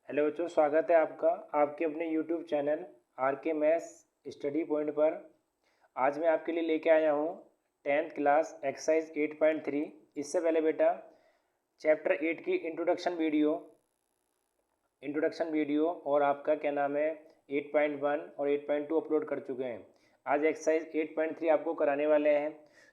Hello बच्चों, स्वागत है आपका आपके अपने यूट्यूब चैनल आर के मैथ्स स्टडी पॉइंट पर। आज मैं आपके लिए लेके आया हूँ 10th क्लास एक्सरसाइज 8.3। इससे पहले बेटा चैप्टर 8 की इंट्रोडक्शन वीडियो और आपका क्या नाम है 8.1 और 8.2 अपलोड कर चुके हैं। आज एक्सरसाइज 8.3 आपको कराने वाले हैं।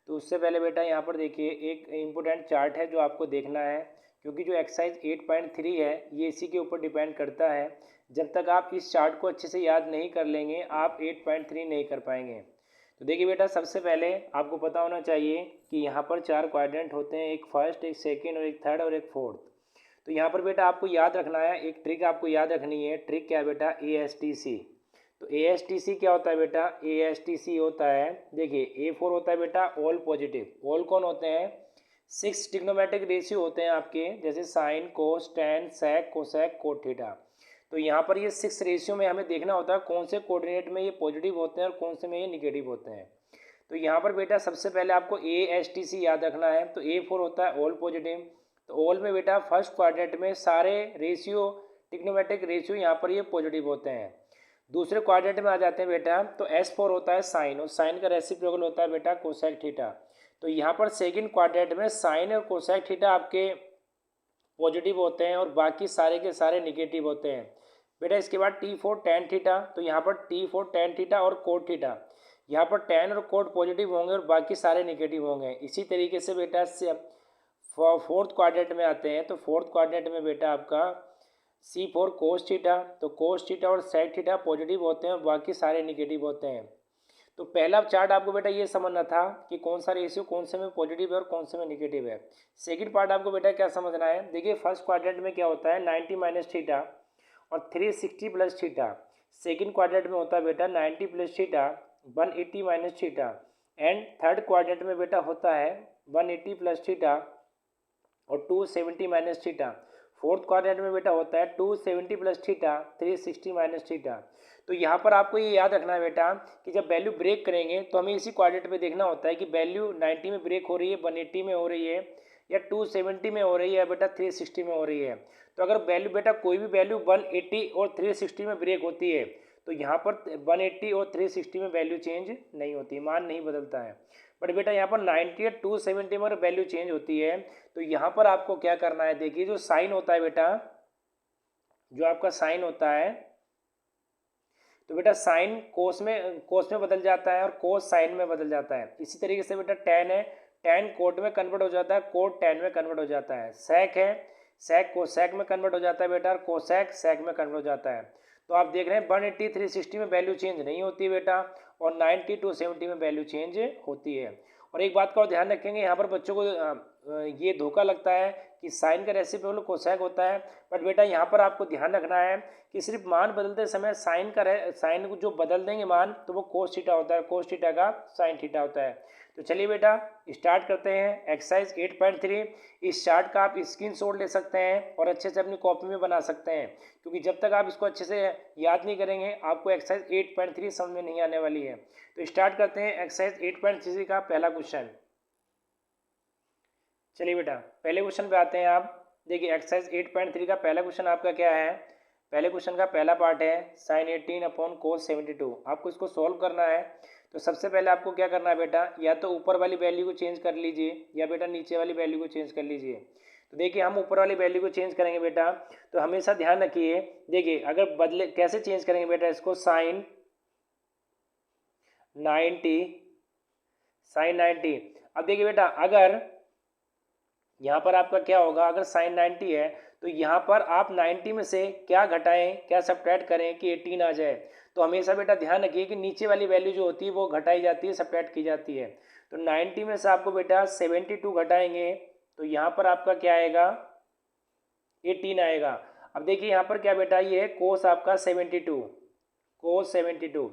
तो उससे पहले बेटा यहाँ पर देखिए एक इम्पोर्टेंट चार्ट है जो आपको देखना है, क्योंकि जो एक्सरसाइज 8.3 है ये इसी के ऊपर डिपेंड करता है। जब तक आप इस चार्ट को अच्छे से याद नहीं कर लेंगे आप 8.3 नहीं कर पाएंगे। तो देखिए बेटा, सबसे पहले आपको पता होना चाहिए कि यहाँ पर 4 क्वाड्रेंट होते हैं, एक फर्स्ट, एक सेकेंड और एक थर्ड और एक फोर्थ। तो यहाँ पर बेटा आपको याद रखना है, एक ट्रिक आपको याद रखनी है। ट्रिक क्या है बेटा? ASTC। तो ASTC क्या होता है बेटा? ASTC होता है, देखिए A4 होता है बेटा ऑल पॉजिटिव। ऑल कौन होते हैं? 6 ट्रिग्नोमेट्रिक रेशियो होते हैं आपके, जैसे साइन, कोस, टैन, सेक, कोसेक, कोट थीटा। तो यहाँ पर ये 6 रेशियो में हमें देखना होता है कौन से कोऑर्डिनेट में ये पॉजिटिव होते हैं और कौन से में ये निगेटिव होते हैं। तो यहाँ पर बेटा सबसे पहले आपको ASTC याद रखना है। तो A4 होता है ऑल पॉजिटिव। तो ऑल में बेटा फर्स्ट क्वाड्रेंट में सारे रेशियो, ट्रिग्नोमेट्रिक रेशियो यहाँ पर ये पॉजिटिव होते हैं। दूसरे क्वाड्रेंट में आ जाते हैं बेटा, तो S4 होता है साइन, और साइन का रेसिप्रोकल होता है बेटा कोसेक थीटा। तो यहाँ पर सेकंड क्वाड्रेंट में साइन और कोसेक थीटा आपके पॉजिटिव होते हैं और बाकी सारे के सारे निगेटिव होते हैं बेटा। इसके बाद T4 टैन थीटा, तो यहाँ पर T4 टैन थीटा और कोट थीटा, यहाँ पर टैन और कोट पॉजिटिव होंगे और बाकी सारे निगेटिव होंगे। इसी तरीके से बेटा फोर्थ क्वाड्रेंट में आते हैं। तो फोर्थ क्वाड्रेंट में बेटा आपका C4 कोस थीटा, तो कोस थीटा और सेक थीटा पॉजिटिव होते हैं और बाकी सारे निगेटिव होते हैं। तो पहला चार्ट आपको बेटा ये समझना था कि कौन सा रेशियो कौन से में पॉजिटिव है और कौन से में निगेटिव है। सेकंड पार्ट आपको बेटा क्या समझना है, देखिए फर्स्ट क्वाड्रेंट में क्या होता है 90 माइनस थीटा और 360 प्लस थीटा। सेकंड क्वाड्रेंट में होता है बेटा 90 plus theta, 180 minus theta. And third quadrant में बेटा होता है 180 प्लस थीटा और 270 माइनस थीटा। फोर्थ क्वाड्रेंट में बेटा होता है 270 प्लस थीटा, 360 माइनस थीटा। तो यहाँ पर आपको ये याद रखना है बेटा कि जब वैल्यू ब्रेक करेंगे तो हमें इसी क्वाड्रेंट में देखना होता है कि वैल्यू 90 में ब्रेक हो रही है, 180 में हो रही है, या 270 में हो रही है बेटा 360 में हो रही है। तो अगर वैल्यू बेटा कोई भी वैल्यू 180 और 360 में ब्रेक होती है तो यहाँ पर 180 और 360 में वैल्यू चेंज नहीं होती, मान नहीं बदलता है। बट बेटा यहाँ पर 90 और 270 में वैल्यू चेंज होती है। तो यहाँ पर आपको क्या करना है, देखिए जो साइन होता है बेटा, जो आपका साइन होता है, तो बेटा साइन कोस में बदल जाता है और कोस साइन में बदल जाता है। इसी तरीके से बेटा टैन है, टैन कोट में कन्वर्ट हो जाता है, कोट टैन में कन्वर्ट हो जाता है। सेक है, सेक कोसेक में कन्वर्ट हो जाता है बेटा, और कोसेक सेक में कन्वर्ट हो जाता है। तो आप देख रहे हैं 180 360 में वैल्यू चेंज नहीं होती बेटा, और 90 270 में वैल्यू चेंज होती है। और एक बात का और ध्यान रखेंगे, यहाँ पर बच्चों को ये धोखा लगता है कि साइन का रेसिप्रोकल कोसेक होता है। बट बेटा यहाँ पर आपको ध्यान रखना है कि सिर्फ मान बदलते समय साइन को जो बदल देंगे मान, तो वो कोस थीटा होता है, कोस थीटा का साइन थीटा होता है। तो चलिए बेटा स्टार्ट करते हैं एक्सरसाइज 8.3। इस चार्ट का आप स्क्रीनशॉट ले सकते हैं और अच्छे से अपनी कॉपी में बना सकते हैं, क्योंकि जब तक आप इसको अच्छे से याद नहीं करेंगे आपको एक्सरसाइज 8.3 समझ में नहीं आने वाली है। तो स्टार्ट करते हैं एक्सरसाइज 8.3 का पहला क्वेश्चन। चलिए बेटा पहले क्वेश्चन पे आते हैं। आप देखिए एक्सरसाइज 8.3 का पहला क्वेश्चन आपका क्या है। पहले क्वेश्चन का पहला पार्ट है साइन 18 अपॉन कोस 72। आपको इसको सॉल्व करना है। तो सबसे पहले आपको क्या करना है बेटा, या तो ऊपर वाली वैल्यू को चेंज कर लीजिए या बेटा नीचे वाली वैल्यू को चेंज कर लीजिए। तो देखिए हम ऊपर वाली वैल्यू को चेंज करेंगे बेटा, तो हमेशा ध्यान रखिए। देखिए अगर बदले कैसे चेंज करेंगे बेटा इसको, साइन 90। अब देखिए बेटा अगर यहाँ पर आपका क्या होगा, अगर साइन 90 है तो यहाँ पर आप 90 में से क्या घटाएं, क्या सब्ट्रैक्ट करें कि 18 आ जाए। तो हमेशा बेटा ध्यान रखिए कि नीचे वाली वैल्यू जो होती है वो घटाई जाती है, सब्ट्रैक्ट की जाती है। तो 90 में से आपको बेटा 72 घटाएंगे तो यहाँ पर आपका क्या आएगा, 18 आएगा। अब देखिए यहाँ पर क्या बेटा, ये है कोस आपका 72, कोस 72।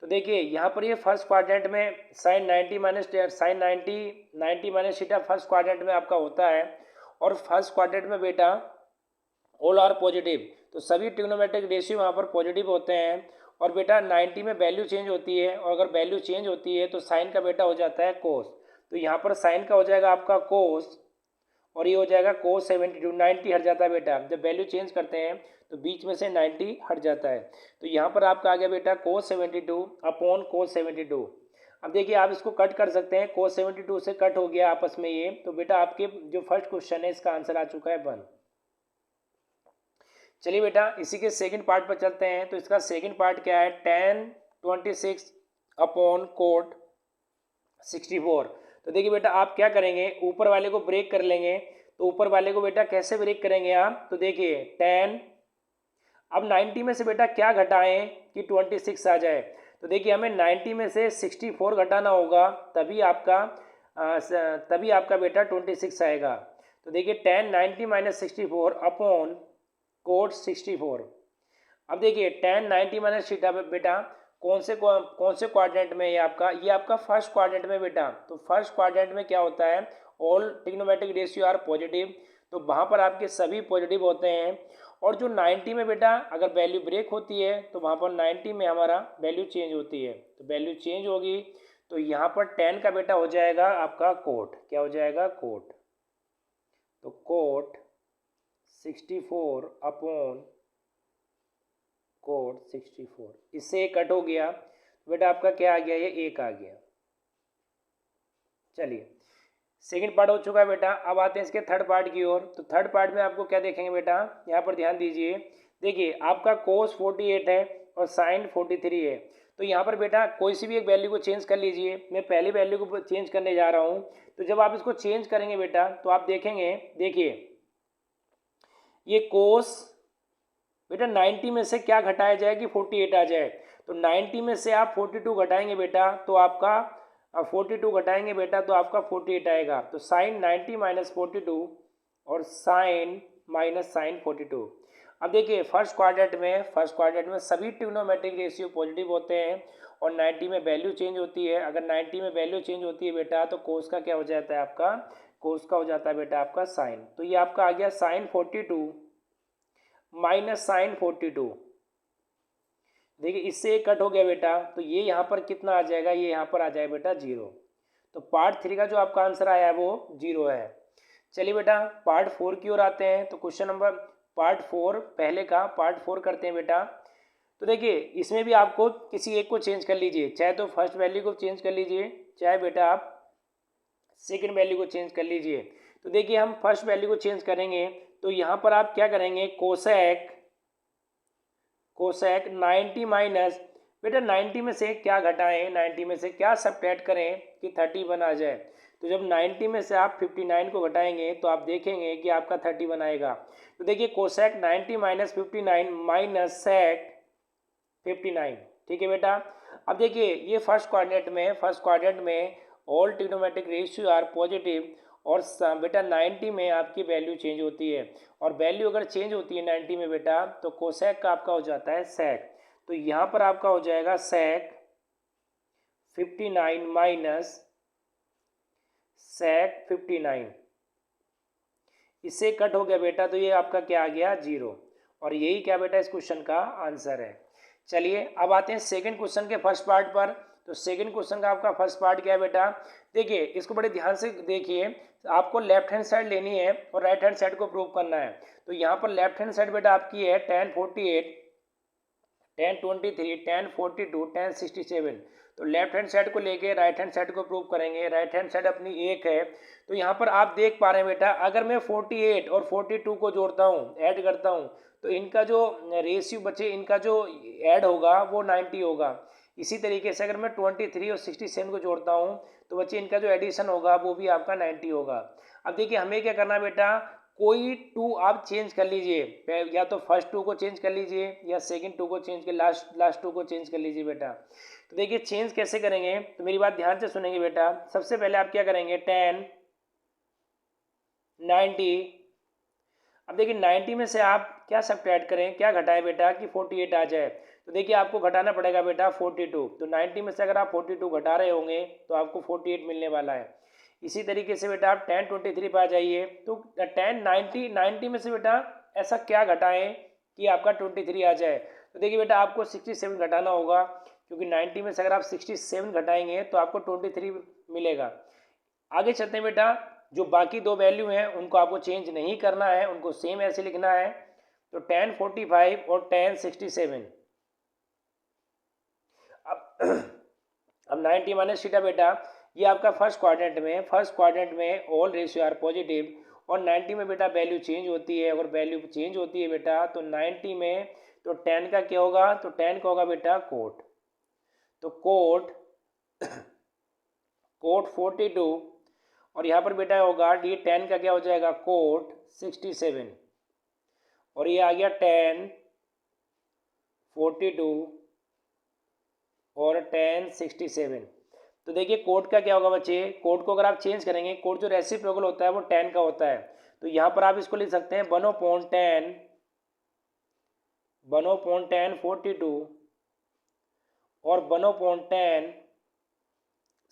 तो देखिए यहाँ पर ये फर्स्ट क्वाड्रेंट में sine 90 minus sine 90 minus theta first quadrant में आपका होता है, और फर्स्ट क्वाड्रेंट में बेटा ऑल आर पॉजिटिव, तो सभी ट्रिग्नोमेट्रिक रेशियो वहाँ पर पॉजिटिव होते हैं। और बेटा 90 में वैल्यू चेंज होती है, और अगर वैल्यू चेंज होती है तो साइन का बेटा हो जाता है कोस। तो यहाँ पर साइन का हो जाएगा आपका कोस, और ये हो जाएगा cos 72, 90 हट जाता है बेटा, जब वैल्यू चेंज करते हैं तो बीच में से 90 हट जाता है। तो यहाँ पर आपका आ गया बेटा cos 72 अपॉन cos 72। अब देखिए आप इसको कट कर सकते हैं, cos 72 से कट हो गया आपस में ये, तो बेटा आपके जो फर्स्ट क्वेश्चन है इसका आंसर आ चुका है 1। चलिए बेटा इसी के सेकंड पार्ट पर चलते हैं। तो इसका सेकंड पार्ट क्या है, tan 26 अपॉन कोट 64। तो देखिए बेटा आप क्या करेंगे, ऊपर वाले को ब्रेक कर लेंगे। तो ऊपर वाले को बेटा कैसे ब्रेक करेंगे आप, तो देखिए tan, अब 90 में से बेटा क्या घटाएं कि 26 आ जाए। तो देखिए हमें 90 में से 64 घटाना होगा, तभी आपका बेटा 26 आएगा। तो देखिए tan 90 माइनस 64 अपॉन कोट 64। अब देखिए tan 90 माइनस थीटा बेटा कौन से क्वाड्रेंट में, ये आपका फर्स्ट क्वाड्रेंट में बेटा। तो फर्स्ट क्वाड्रेंट में क्या होता है, all trigonometric ratio are positive, तो वहाँ पर आपके सभी पॉजिटिव होते हैं। और जो 90 में बेटा अगर वैल्यू ब्रेक होती है तो वहाँ पर 90 में हमारा वैल्यू चेंज होती है, तो वैल्यू चेंज होगी। तो यहाँ पर tan का बेटा हो जाएगा आपका कोट, क्या हो जाएगा कोट, तो कोट 64 अपॉन कोट 64, इससे एक कट हो गया बेटा, आपका क्या आ गया, ये 1 आ गया। चलिए सेकंड पार्ट हो चुका है बेटा, अब आते हैं इसके थर्ड पार्ट की ओर। तो थर्ड पार्ट में आपको क्या देखेंगे बेटा, यहाँ पर ध्यान दीजिए। देखिए आपका कोस 48 है और साइन 43 है। तो यहाँ पर बेटा कोई सी भी एक वैल्यू को चेंज कर लीजिए, मैं पहली वैल्यू को चेंज करने जा रहा हूँ। तो जब आप इसको चेंज करेंगे बेटा तो आप देखेंगे, देखिए ये कोस बेटा 90 में से क्या घटाया जाए कि 48 आ जाए। तो 90 में से आप 42 घटाएंगे बेटा तो आपका 42 घटाएंगे बेटा तो आपका 48 आएगा। तो साइन 90 माइनस 42 और साइन माइनस साइन 42। अब देखिए फर्स्ट क्वाड्रेंट में सभी ट्रिग्नोमेट्रिक रेशियो पॉजिटिव होते हैं और 90 में वैल्यू चेंज होती है। अगर 90 में वैल्यू चेंज होती है बेटा तो कोस का क्या हो जाता है, आपका कोस का हो जाता है बेटा आपका साइन। तो ये आपका आ गया साइन 42 माइनस साइन 42। देखिए इससे एक कट हो गया बेटा, तो ये यहाँ पर कितना आ जाएगा, ये यहाँ पर आ जाएगा बेटा 0। तो पार्ट 3 का जो आपका आंसर आया है वो 0 है। चलिए बेटा पार्ट 4 की ओर आते हैं। तो क्वेश्चन नंबर पार्ट 4 पहले का पार्ट 4 करते हैं बेटा। तो देखिए इसमें भी आपको किसी एक को चेंज कर लीजिए, चाहे तो फर्स्ट वैल्यू को चेंज कर लीजिए, चाहे बेटा आप सेकेंड वैल्यू को चेंज कर लीजिए। तो देखिए हम फर्स्ट वैल्यू को चेंज करेंगे, तो यहाँ पर आप क्या करेंगे, कोसेक 90 माइनस बेटा 90 में से क्या घटाएं, 90 में से क्या सब्ट्रैक्ट करें कि 31 आ जाए। तो जब 90 में से आप 59 को घटाएंगे तो आप देखेंगे कि आपका 31 आएगा। तो देखिए कोसेक 90 माइनस 59 माइनस सेक 59, ठीक है बेटा। अब देखिए ये फर्स्ट क्वाड्रेंट में all trigonometric ratio are positive और बेटा 90 में आपकी वैल्यू चेंज होती है, और वैल्यू अगर चेंज होती है 90 में बेटा तो कोसेक का आपका हो जाता है सेक। तो यहाँ पर आपका हो जाएगा सेक 59 माइनस सेक 59, इससे कट हो गया बेटा, तो ये आपका क्या आ गया 0। और यही क्या बेटा इस क्वेश्चन का आंसर है। चलिए अब आते हैं सेकंड क्वेश्चन के फर्स्ट पार्ट पर। तो सेकंड क्वेश्चन का आपका फर्स्ट पार्ट क्या है बेटा, देखिए इसको बड़े ध्यान से देखिए, आपको लेफ्ट हैंड साइड लेनी है और राइट हैंड साइड को प्रूव करना है। तो यहाँ पर लेफ्ट हैंड साइड बेटा आपकी है tan 48, tan 23, tan 42, tan 67। तो लेफ्ट हैंड साइड को लेके राइट हैंड साइड को प्रूव करेंगे। राइट हैंड साइड अपनी 1 है, तो यहाँ पर आप देख पा रहे हैं बेटा अगर मैं 48 और 42 को जोड़ता हूँ, ऐड करता हूँ, तो इनका जो रेशियो बचे, इनका जो ऐड होगा वो 90 होगा। इसी तरीके से अगर मैं 23 और 67 को जोड़ता हूँ तो बच्चे इनका जो एडिशन होगा वो भी आपका 90 होगा। अब देखिए हमें क्या करना है बेटा, कोई 2 आप चेंज कर लीजिए, या तो फर्स्ट 2 को चेंज कर लीजिए या सेकंड 2 को चेंज कर, लास्ट 2 को चेंज कर लीजिए बेटा। तो देखिए चेंज कैसे करेंगे, तो मेरी बात ध्यान से सुनेंगे बेटा। सबसे पहले आप क्या करेंगे, tan 90, अब देखिए 90 में से आप क्या सब्ट्रैक्ट करें, क्या घटाएं बेटा कि 48 आ जाए। तो देखिए आपको घटाना पड़ेगा बेटा 42। तो 90 में से अगर आप 42 घटा रहे होंगे तो आपको 48 मिलने वाला है। इसी तरीके से बेटा आप tan 23 पर आ जाइए। तो tan 90 में से बेटा ऐसा क्या घटाएं कि आपका 23 आ जाए। तो देखिए बेटा आपको 67 घटाना होगा, क्योंकि 90 में से अगर आप 67 घटाएंगे तो आपको 23 मिलेगा। आगे चलते हैं बेटा, जो बाकी दो वैल्यू हैं उनको आपको चेंज नहीं करना है, उनको सेम ऐसे लिखना है। तो tan 45 और tan 67। अब 90 माइनस थीटा बेटा, ये आपका फर्स्ट क्वाड्रेंट में, फर्स्ट क्वाड्रेंट में ऑल रेशियो आर पॉजिटिव, और 90 में बेटा वैल्यू चेंज होती है। अगर वैल्यू चेंज होती है बेटा तो 90 में, तो tan का क्या होगा, तो tan का होगा बेटा कोट। तो कोट 42, और यहाँ पर बेटा होगा डी tan का क्या हो जाएगा, कोट 67, और ये आ गया tan 42 और tan 67। तो देखिए कोट का क्या होगा बच्चे, कोट को अगर आप चेंज करेंगे, कोट जो रेसिप्रोकल होता है वो tan का होता है, तो यहाँ पर आप इसको लिख सकते हैं 1/tan 42 और 1/tan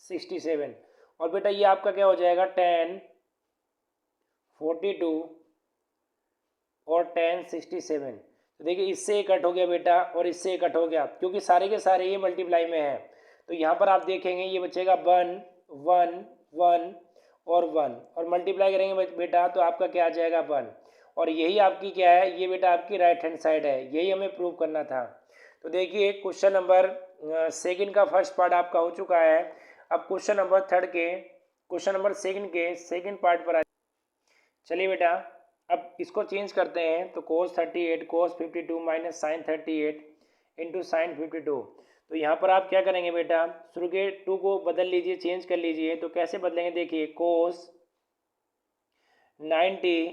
67। और बेटा ये आपका क्या हो जाएगा, tan 42 और tan 67। तो देखिए इससे एक कट हो गया बेटा और इससे एक कट हो गया, क्योंकि सारे के सारे ये मल्टीप्लाई में है। तो यहाँ पर आप देखेंगे ये बचेगा 1 1 1 और 1, और मल्टीप्लाई करेंगे बेटा तो आपका क्या आ जाएगा 1। और यही आपकी क्या है, ये बेटा आपकी राइट हैंड साइड है, यही हमें प्रूव करना था। तो देखिए क्वेश्चन नंबर सेकंड का फर्स्ट पार्ट आपका हो चुका है। अब क्वेश्चन नंबर थर्ड के, क्वेश्चन नंबर सेकंड के सेकंड पार्ट पर आ, चलिए बेटा अब इसको चेंज करते हैं। तो cos 38 cos 52 minus sine 38 into sine 52। तो यहाँ पर आप क्या करेंगे बेटा, शुरू के 2 को बदल लीजिए, चेंज कर लीजिए। तो कैसे बदलेंगे, देखिए cos 90,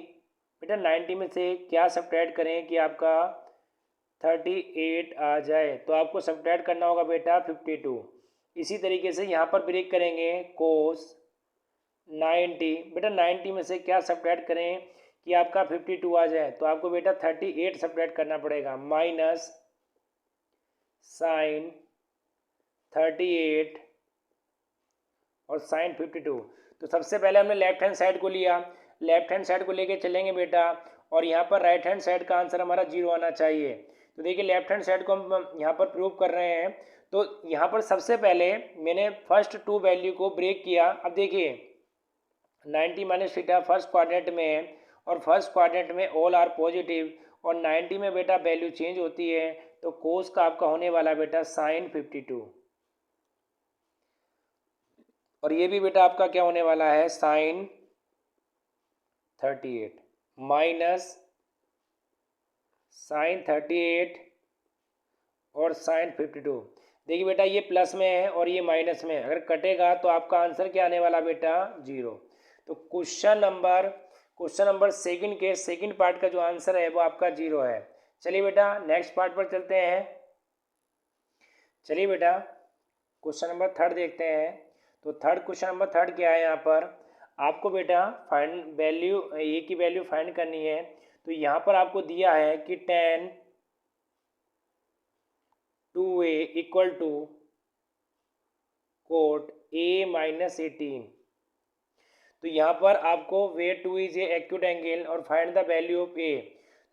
बेटा 90 में से क्या सब्ट्रैक्ट करें कि आपका 38 आ जाए, तो आपको सब्ट्रैक्ट करना होगा बेटा 52। इसी तरीके से यहाँ पर ब्रेक करेंगे cos 90, बेटा 90 में से क्या सब्ट्रैक्ट करें कि आपका 52 आ जाए, तो आपको बेटा 38 सब्ट्रैक्ट करना पड़ेगा, माइनस साइन 38 और साइन 52। तो सबसे पहले हमने लेफ्ट हैंड साइड को लिया, लेफ्ट हैंड साइड को लेके चलेंगे बेटा, और यहाँ पर राइट हैंड साइड का आंसर हमारा 0 आना चाहिए। तो देखिए लेफ्ट हैंड साइड को हम यहाँ पर प्रूव कर रहे हैं। तो यहाँ पर सबसे पहले मैंने फर्स्ट 2 वैल्यू को ब्रेक किया। अब देखिए 90 माइनस थीटा फर्स्ट क्वाड्रेंट में है, और फर्स्ट क्वाड्रेंट में ऑल आर पॉजिटिव, और 90 में बेटा वैल्यू चेंज होती है, तो कोस का आपका होने वाला बेटा साइन 52, और ये भी बेटा आपका क्या होने वाला है, साइन 38 माइनस साइन 38 और साइन 52। देखिए बेटा ये प्लस में है और ये माइनस में है, अगर कटेगा तो आपका आंसर क्या आने वाला बेटा, 0। तो क्वेश्चन नंबर सेकंड के सेकंड पार्ट का जो आंसर है वो आपका 0 है। चलिए बेटा नेक्स्ट पार्ट पर चलते हैं। चलिए बेटा क्वेश्चन नंबर थर्ड देखते हैं। तो थर्ड क्वेश्चन नंबर थर्ड क्या है, यहाँ पर आपको बेटा फाइंड वैल्यू, ए की वैल्यू फाइंड करनी है। तो यहाँ पर आपको दिया है कि tan 2a equal to cot a minus 18। तो यहाँ पर आपको where 2 is a acute angle और find the value of a।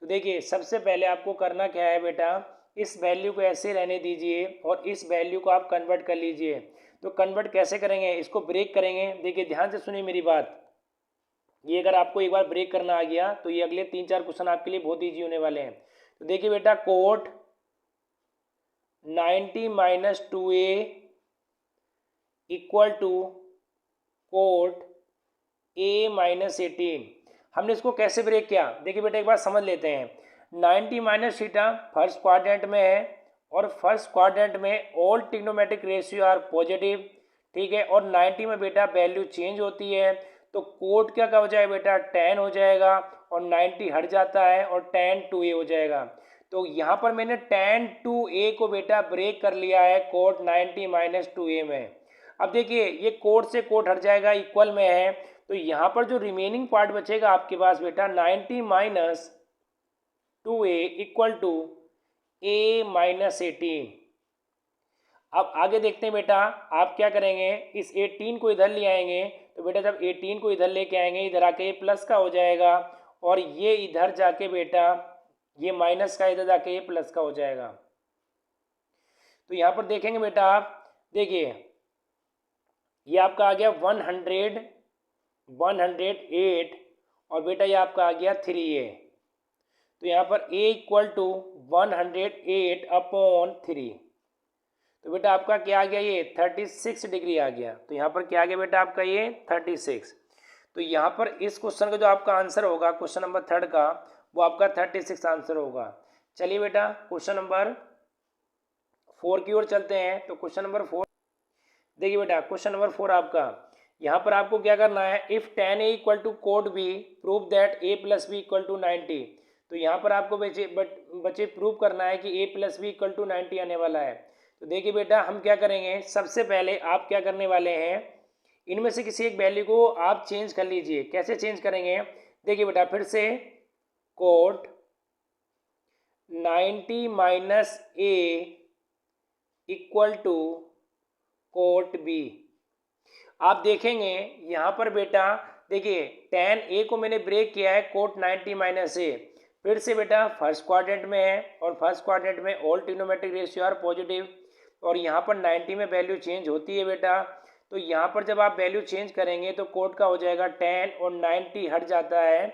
तो देखिए सबसे पहले आपको करना क्या है बेटा, इस वैल्यू को ऐसे रहने दीजिए और इस वैल्यू को आप कन्वर्ट कर लीजिए। तो कन्वर्ट कैसे करेंगे, इसको ब्रेक करेंगे। देखिए ध्यान से सुनिए मेरी बात, ये अगर आपको एक बार ब्रेक करना आ गया तो ये अगले 3-4 क्वेश्चन आपके लिए बहुत ईजी होने वाले हैं। तो देखिए बेटा cot 90 minus 2a equal to cot a minus 18। हमने इसको कैसे ब्रेक किया, देखिए बेटा एक बार समझ लेते हैं। 90 माइनस थीटा फर्स्ट क्वाड्रेंट में है, और फर्स्ट क्वाड्रेंट में all trigonometric ratio are positive, ठीक है, और 90 में बेटा वैल्यू चेंज होती है, तो कोट क्या हो जाएगा बेटा, tan हो जाएगा, और 90 हट जाता है और tan 2a हो जाएगा। तो यहाँ पर मैंने tan 2a को बेटा ब्रेक कर लिया है कोट 90 माइनस 2a में। अब देखिए ये कोट से कोट हट जाएगा, इक्वल में है, तो यहाँ पर जो रिमेनिंग पार्ट बचेगा आपके पास बेटा 90 minus 2a equal to a minus 18। अब आगे देखते हैं बेटा, आप क्या करेंगे, इस 18 को इधर ले आएंगे। तो बेटा जब 18 को इधर लेके आएंगे, इधर आके ये प्लस का हो जाएगा, और ये इधर जाके बेटा ये माइनस का इधर जाके ये प्लस का हो जाएगा। तो यहाँ पर देखेंगे बेटा आप, देखिए ये आपका आ गया 100 108 और बेटा ये आपका आ गया 3a। तो यहाँ पर a इक्वल टू 108 अपॉन 3। तो बेटा आपका क्या आ गया, ये 36 डिग्री आ गया। तो यहाँ पर क्या आ गया बेटा आपका ये 36। तो यहाँ पर इस क्वेश्चन का जो आपका आंसर होगा क्वेश्चन नंबर 3 का, वो आपका 36 आंसर होगा। चलिए बेटा क्वेश्चन नंबर 4 की ओर चलते हैं। तो क्वेश्चन नंबर 4 देखिए बेटा, क्वेश्चन नंबर 4 आपका, यहाँ पर आपको क्या करना है, if tan a equal to cot B prove that a plus B equal to 90। तो यहाँ पर आपको बच्चे प्रूव करना है कि a plus B equal to 90 आने वाला है। तो देखिए बेटा हम क्या करेंगे, सबसे पहले आप क्या करने वाले हैं, इनमें से किसी एक वैल्यू को आप चेंज कर लीजिए। कैसे चेंज करेंगे, देखिए बेटा फिर से cot 90 minus a equal to cot B. आप देखेंगे यहाँ पर बेटा, देखिए tan a को मैंने ब्रेक किया है कोट 90 माइनस ए। फिर से बेटा फर्स्ट क्वाड्रेंट में है और फर्स्ट क्वाड्रेंट में all trigonometric ratio are positive और यहाँ पर 90 में वैल्यू चेंज होती है बेटा। तो यहाँ पर जब आप वैल्यू चेंज करेंगे तो कोट का हो जाएगा 10 और 90 हट जाता है।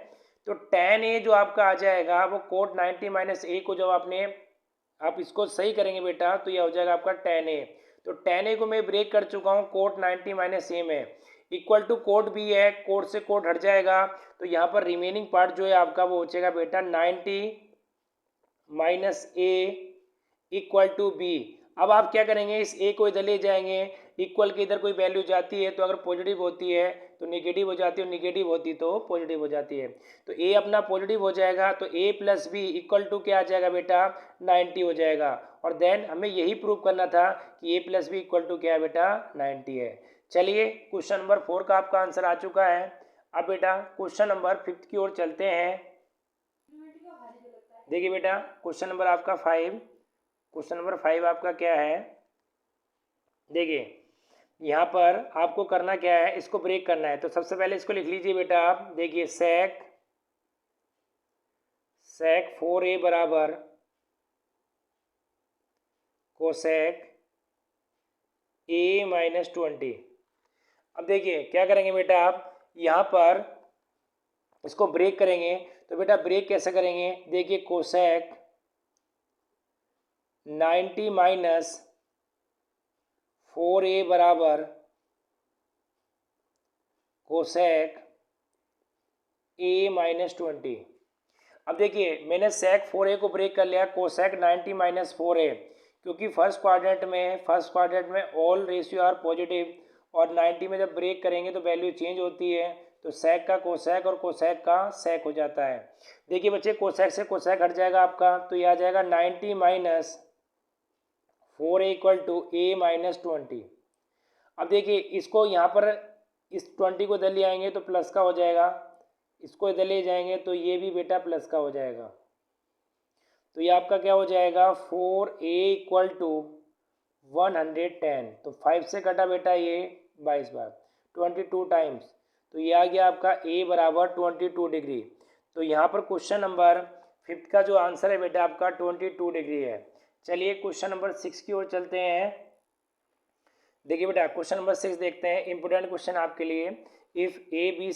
तो tan a जो आपका आ जाएगा वो कोट 90 माइनस ए को जब आप इसको सही करेंगे बेटा तो यह हो जाएगा आपका tan a। तो tan a को मैं ब्रेक कर चुका हूँ कोट 90 माइनस ए में, इक्वल टू कोट बी है, कोट से कोट हट जाएगा। तो यहाँ पर रिमेनिंग पार्ट जो है आपका वो हो जाएगा बेटा 90 minus A equal to B. अब आप क्या करेंगे, इस a को इधर ले जाएंगे, इक्वल के इधर कोई वैल्यू जाती है तो अगर पॉजिटिव होती है तो निगेटिव हो जाती है और निगेटिव होती तो पॉजिटिव हो जाती है। तो a अपना पॉजिटिव हो जाएगा तो a plus B equal to क्या आ जाएगा बेटा 90 हो जाएगा। और देन हमें यही प्रूव करना था कि a plus B equal to क्या है बेटा 90 है। चलिए क्वेश्चन नंबर 4 का आपका आंसर आ चुका है। अब बेटा क्वेश्चन नंबर 5 की ओर चलते हैं। देखिए बेटा क्वेश्चन नंबर आपका 5, क्वेश्चन नंबर 5 आपका क्या है, देखिए यहाँ पर आपको करना क्या है, इसको ब्रेक करना है। तो सबसे पहले इसको लिख लीजिए बेटा आप, देखिए सेक 4a बराबर कोसेक a माइनस 20। अब देखिए क्या करेंगे बेटा, आप यहाँ पर इसको ब्रेक करेंगे। तो बेटा ब्रेक कैसे करेंगे, देखिए कोसेक 90 माइनस 4a बराबर कोसेक a माइनस 20। अब देखिए मैंने सेक 4a को ब्रेक कर लिया कोसेक 90 माइनस 4a, क्योंकि फर्स्ट क्वाड्रेंट में ऑल रेशियो आर पॉजिटिव और 90 में जब ब्रेक करेंगे तो वैल्यू चेंज होती है। तो सेक का कोसेक और कोसेक का सेक हो जाता है। देखिए बच्चे कोसेक से कोसेक हट जाएगा आपका, तो यह आ जाएगा 90 minus 4a equal to a minus 20। अब देखिए इसको यहाँ पर इस 20 को इधर ले आएंगे तो प्लस का हो जाएगा, इसको इधर ले जाएंगे तो ये भी बेटा प्लस का हो जाएगा। तो ये आपका क्या हो जाएगा 4a इक्वल टू 110। तो 5 से कटा बेटा ये 22 बार 22 टाइम्स, तो ये आ गया आपका a बराबर 22 डिग्री। तो यहाँ पर क्वेश्चन नंबर 5 का जो आंसर है बेटा आपका 22 डिग्री है। चलिए क्वेश्चन नंबर 6 की ओर चलते हैं। देखिए बेटा क्वेश्चन नंबर 6 देखते हैं, इंपोर्टेंट क्वेश्चन आपके लिए। If A B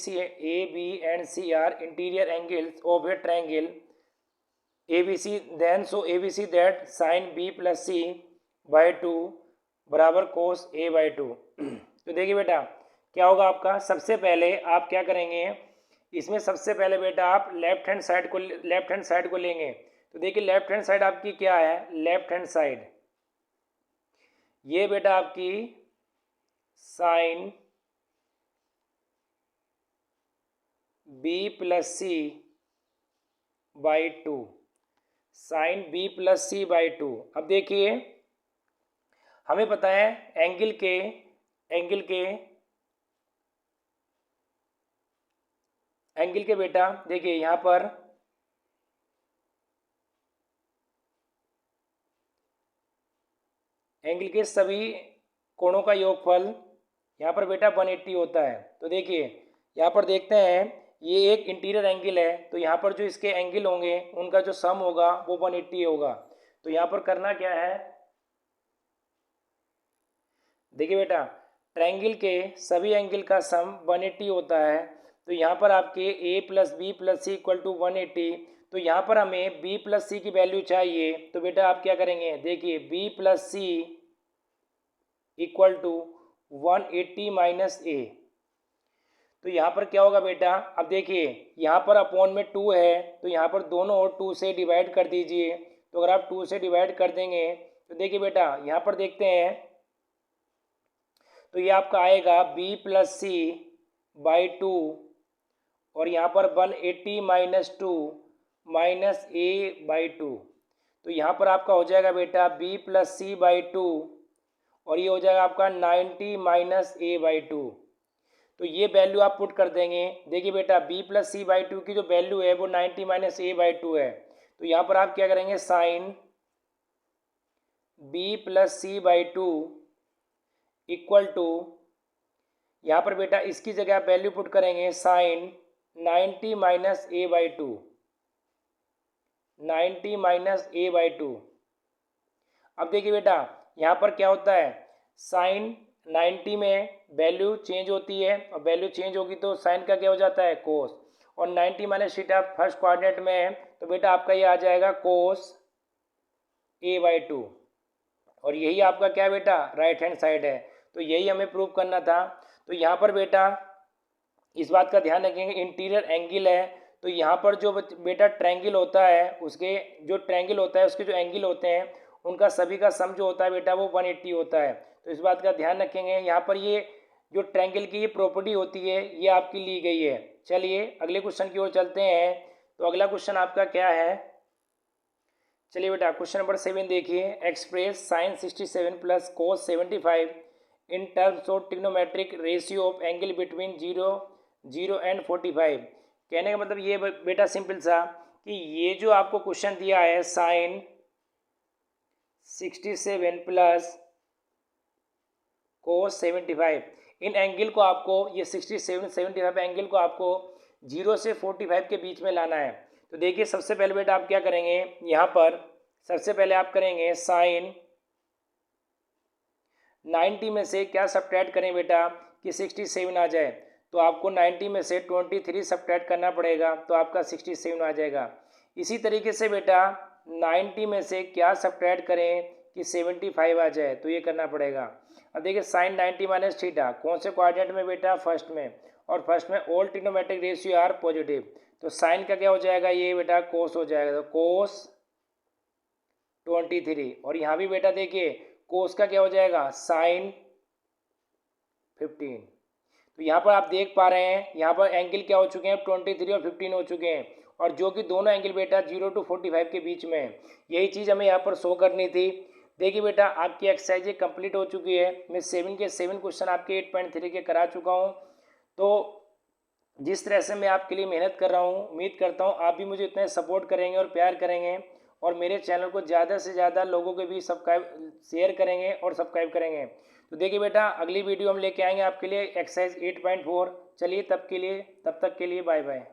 and C are interior angles of a triangle ABC, then so ABC that sin B plus C by 2 बराबर कोस A बाई 2। तो देखिए बेटा क्या होगा आपका, सबसे पहले आप क्या करेंगे, इसमें सबसे पहले बेटा आप लेफ्ट हैंड साइड को लेंगे। तो देखिए लेफ्ट हैंड साइड आपकी क्या है, लेफ्ट हैंड साइड ये बेटा आपकी sine B plus C by 2, sine B plus C by 2। अब देखिए हमें पता है एंगल के बेटा, देखिए यहाँ पर एंगल के सभी कोणों का योगफल यहाँ पर बेटा 180 होता है। तो देखिए यहाँ पर देखते हैं ये एक इंटीरियर एंगल है, तो यहाँ पर जो इसके एंगल होंगे उनका जो सम होगा वो 180 होगा। तो यहाँ पर करना क्या है, देखिए बेटा ट्रायंगल के सभी एंगल का सम 180 होता है। तो यहाँ पर आपके a plus B plus C equal to 180। तो यहाँ पर हमें b प्लस सी की वैल्यू चाहिए, तो बेटा आप क्या करेंगे, देखिए b plus C equal to 180 minus a। तो यहाँ पर क्या होगा बेटा, अब देखिए यहाँ पर अपॉन में 2 है, तो यहाँ पर दोनों ओर 2 से डिवाइड कर दीजिए। तो अगर आप 2 से डिवाइड कर देंगे तो देखिए बेटा यहाँ पर देखते हैं, तो ये आपका आएगा b प्लस सी बाई 2 और यहाँ पर 180 माइनस 2 माइनस a बाई 2। तो यहाँ पर आपका हो जाएगा बेटा b प्लस सी बाई 2 और ये हो जाएगा आपका 90 माइनस a बाई 2। तो ये वैल्यू आप पुट कर देंगे। देखिए बेटा b प्लस सी बाई 2 की जो वैल्यू है वो 90 माइनस a बाई 2 है। तो यहाँ पर आप क्या करेंगे, sine b plus C by 2 equal to, यहाँ पर बेटा इसकी जगह आप वैल्यू पुट करेंगे sine 90 minus a by 2, 90 minus a by 2। अब देखिए बेटा यहाँ पर क्या होता है, साइन 90 में वैल्यू चेंज होती है और वैल्यू चेंज होगी तो साइन का क्या हो जाता है, कोस। और 90 माइनस थीटा फर्स्ट क्वाड्रेंट में है, तो बेटा आपका ये आ जाएगा कोस a बाई 2। और यही आपका क्या बेटा राइट हैंड साइड है। तो यही हमें प्रूव करना था। तो यहाँ पर बेटा इस बात का ध्यान रखेंगे, इंटीरियर एंगल है, तो यहाँ पर जो बेटा ट्रायंगल होता है उसके जो ट्रायंगल होता है उसके जो एंगल होते हैं उनका सभी का सम जो होता है बेटा वो 180 होता है। तो इस बात का ध्यान रखेंगे। यहाँ पर ये जो ट्रायंगल की ये प्रॉपर्टी होती है ये आपकी ली गई है। चलिए अगले क्वेश्चन की ओर चलते हैं। तो अगला क्वेश्चन आपका क्या है, चलिए बेटा क्वेश्चन नंबर 7 देखिए, express sine 67 plus cos 75 in terms of trigonometric ratio of angle between 0 and 45। कहने का मतलब ये बेटा सिंपल सा कि ये जो आपको क्वेश्चन दिया है साइन 67 प्लस कोस 75, इन एंगल को आपको ये 67 75 एंगल को आपको 0 से 45 के बीच में लाना है। तो देखिए सबसे पहले बेटा आप क्या करेंगे, यहाँ पर सबसे पहले आप करेंगे साइन 90 में से क्या सब्ट्रैक्ट करें बेटा कि 67 आ जाए। तो आपको 90 में से 23 सब्ट्रैक्ट करना पड़ेगा, तो आपका 67 आ जाएगा। इसी तरीके से बेटा 90 में से क्या सब्ट्रैक्ट करें कि 75 आ जाए, तो ये करना पड़ेगा। अब देखिए साइन 90 माइनस थीटा कौन से क्वाड्रेंट में बेटा, फर्स्ट में, और फर्स्ट में all trigonometric ratio are positive. तो साइन का क्या हो जाएगा ये बेटा कोस हो जाएगा, तो कोस 23। और यहाँ भी बेटा देखिए कोस का क्या हो जाएगा साइन 15। तो यहाँ पर आप देख पा रहे हैं यहाँ पर एंगल क्या हो चुके हैं 23 और 15 हो चुके हैं, और जो कि दोनों एंगल बेटा 0 to 45 के बीच में है। यही चीज़ हमें यहाँ पर शो करनी थी। देखिए बेटा आपकी एक्सरसाइज ये कंप्लीट हो चुकी है। मैं 7 के 7 क्वेश्चन आपके 8.3 के करा चुका हूँ। तो जिस तरह से मैं आपके लिए मेहनत कर रहा हूँ, उम्मीद करता हूँ आप भी मुझे इतना सपोर्ट करेंगे और प्यार करेंगे, और मेरे चैनल को ज़्यादा से ज़्यादा लोगों के बीच सब्सक्राइब शेयर करेंगे और सब्सक्राइब करेंगे। तो देखिए बेटा अगली वीडियो हम लेके आएंगे आपके लिए एक्सरसाइज 8.4। चलिए तब तक के लिए बाय बाय।